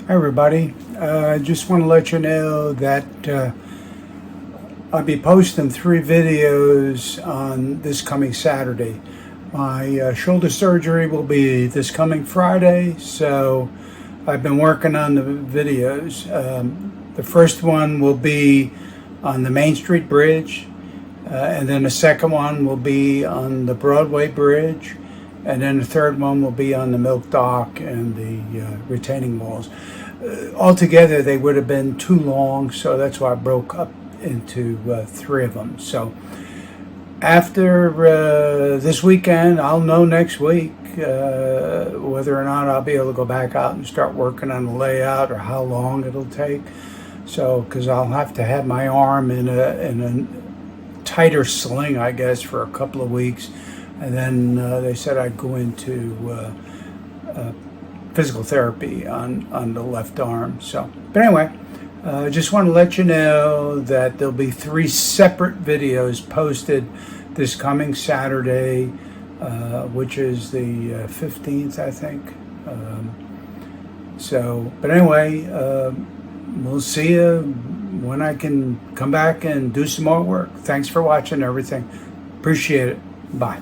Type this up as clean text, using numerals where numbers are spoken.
Hi everybody, I just want to let you know that I'll be posting 3 videos on this coming Saturday. My shoulder surgery will be this coming Friday, so I've been working on the videos. The first one will be on the Main Street Bridge, and then the second one will be on the Broadway Bridge, and then the third one will be on the Milk Dock and the retaining walls. Altogether, they would have been too long, so that's why I broke up into 3 of them. So after this weekend, I'll know next week whether or not I'll be able to go back out and start working on the layout, or how long it'll take. So, because I'll have to have my arm in a tighter sling, I guess, for a couple of weeks, and then they said I'd go into physical therapy on the left arm. So, but anyway, just want to let you know that there'll be 3 separate videos posted this coming Saturday, which is the 15th, I think. But anyway, we'll see you when I can come back and do some more work. Thanks for watching everything. Appreciate it. Bye.